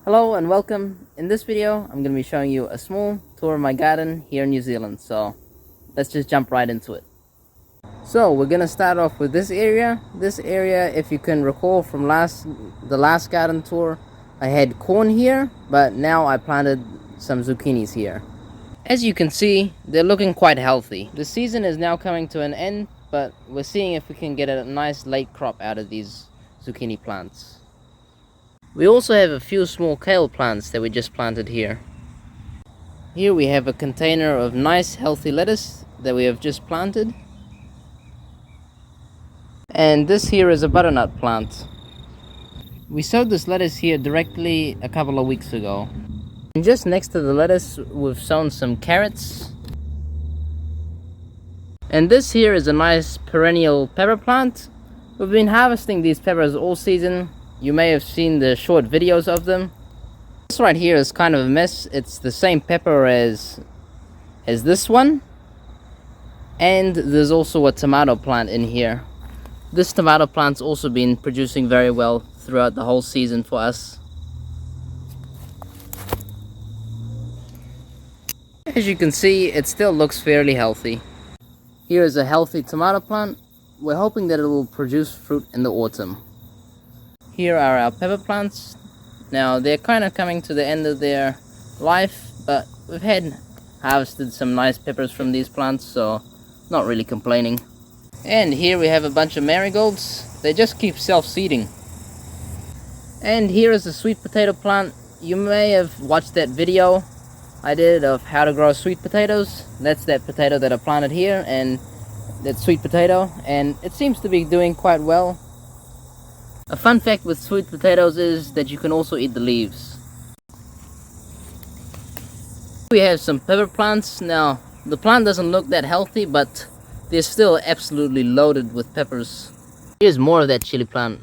Hello and welcome. In this video, I'm going to be showing you a small tour of my garden here in New Zealand. So let's just jump right into it. So we're going to start off with this area. This area, if you can recall from the last garden tour, I had corn here, but now I planted some zucchinis here. As you can see, they're looking quite healthy. The season is now coming to an end, but we're seeing if we can get a nice late crop out of these zucchini plants. We also have a few small kale plants that we just planted here. Here we have a container of nice healthy lettuce that we have just planted. And this here is a butternut plant. We sowed this lettuce here directly a couple of weeks ago. And just next to the lettuce we've sown some carrots. And this here is a nice perennial pepper plant. We've been harvesting these peppers all season. You may have seen the short videos of them. This right here is kind of a mess. It's the same pepper as this one. And there's also a tomato plant in here. This tomato plant's also been producing very well throughout the whole season for us. As you can see, it still looks fairly healthy. Here is a healthy tomato plant. We're hoping that it will produce fruit in the autumn. Here are our pepper plants. Now they're kind of coming to the end of their life, but we've harvested some nice peppers from these plants, so not really complaining. And here we have a bunch of marigolds. They just keep self-seeding. And here is a sweet potato plant. You may have watched that video I did of how to grow sweet potatoes. That's that potato that I planted here, and that sweet potato, and it seems to be doing quite well. A fun fact with sweet potatoes is that you can also eat the leaves. We have some pepper plants. Now, the plant doesn't look that healthy, but they're still absolutely loaded with peppers. Here's more of that chili plant.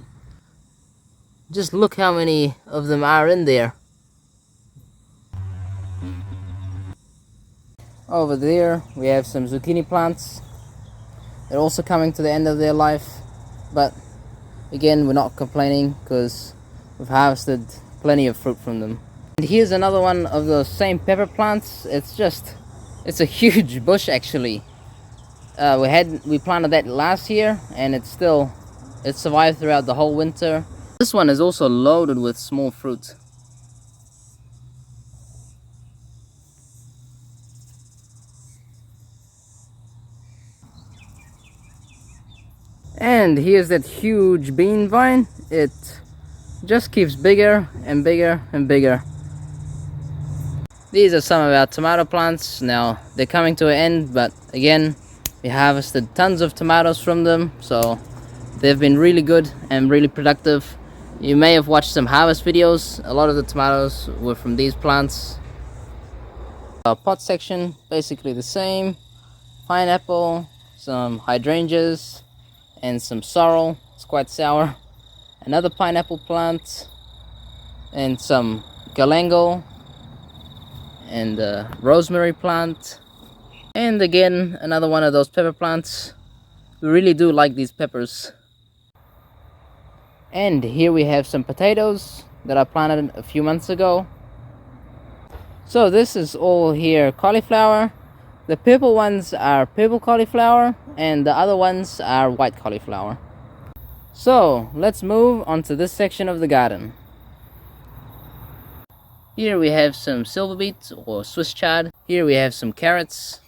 Just look how many of them are in there. Over there, we have some zucchini plants. They're also coming to the end of their life, but again, we're not complaining because we've harvested plenty of fruit from them. And here's another one of those same pepper plants. It's a huge bush actually. We planted that last year, and it survived throughout the whole winter. This one is also loaded with small fruit. And here's that huge bean vine. It just keeps bigger and bigger and bigger. These are some of our tomato plants. Now they're coming to an end, but again, we harvested tons of tomatoes from them, so they've been really good and really productive. You may have watched some harvest videos. A lot of the tomatoes were from these plants. Our pot section, basically the same. Pineapple, some hydrangeas, and some sorrel. It's quite sour. Another pineapple plant, and some galangal, and a rosemary plant, and again another one of those pepper plants. We really do like these peppers. And here we have some potatoes that I planted a few months ago. So this is all here cauliflower. The purple ones are purple cauliflower, and the other ones are white cauliflower. So let's move on to this section of the garden. Here we have some silver beet or Swiss chard. Here we have some carrots.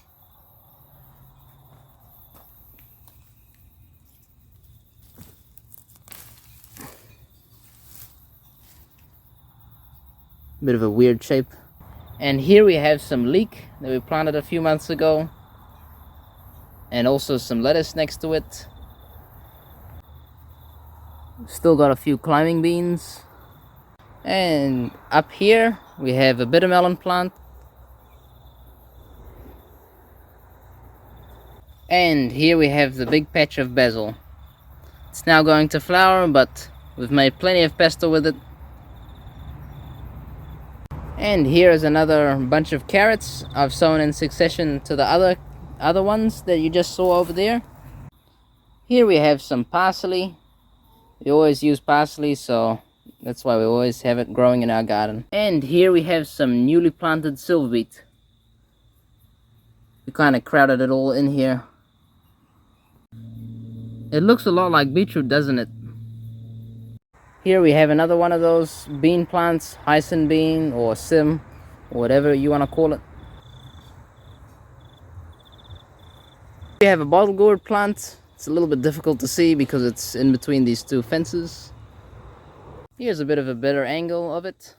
Bit of a weird shape. And here we have some leek that we planted a few months ago, and also some lettuce next to it. Still got a few climbing beans. And up here we have a bitter melon plant. And here we have the big patch of basil. It's now going to flower, but we've made plenty of pesto with it. And here is another bunch of carrots I've sown in succession to the other ones that you just saw over there. Here we have some parsley. We always use parsley, so That's why we always have it growing in our garden. And here we have some newly planted silver beet. We kind of crowded it all in here. It looks a lot like beetroot, doesn't it? Here we have another one of those bean plants, Hyson bean or sim, or whatever you want to call it. We have a bottle gourd plant. It's a little bit difficult to see because it's in between these two fences. Here's a bit of a better angle of it.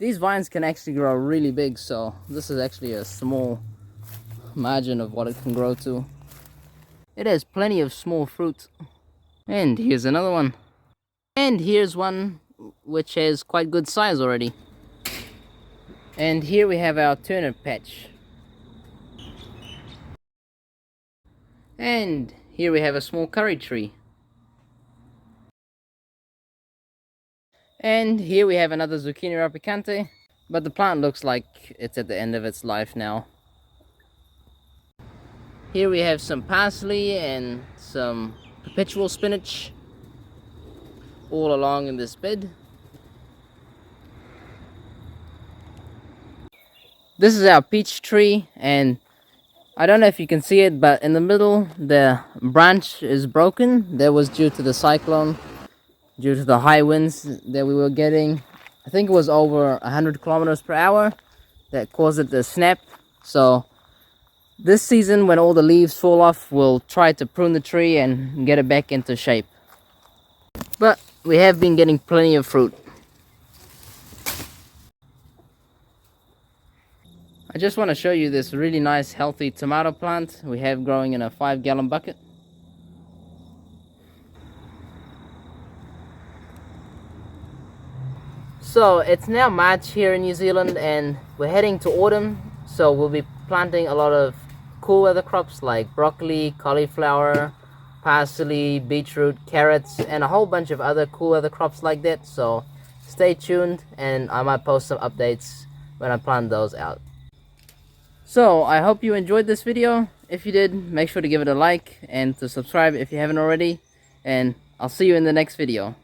These vines can actually grow really big, so this is actually a small margin of what it can grow to. It has plenty of small fruit. And here's another one. And here's one which has quite good size already. And here we have our turnip patch. And here we have a small curry tree. And here we have another zucchini rapicante, but the plant looks like it's at the end of its life now. Here we have some parsley and some perpetual spinach all along in this bed. This is our peach tree, and I don't know if you can see it, but in the middle the branch is broken. That was due to the cyclone, due to the high winds that we were getting. I think it was over 100 kilometers per hour that caused it to snap. So this season, when all the leaves fall off, we'll try to prune the tree and get it back into shape. But we have been getting plenty of fruit. I just want to show you this really nice healthy tomato plant we have growing in a 5-gallon bucket. So it's now March here in New Zealand and we're heading to autumn, so we'll be planting a lot of cool weather crops like broccoli, cauliflower, parsley, beetroot, carrots, and a whole bunch of other cool weather crops like that. So stay tuned and I might post some updates when I plant those out. So I hope you enjoyed this video. If you did, make sure to give it a like and to subscribe if you haven't already, and I'll see you in the next video.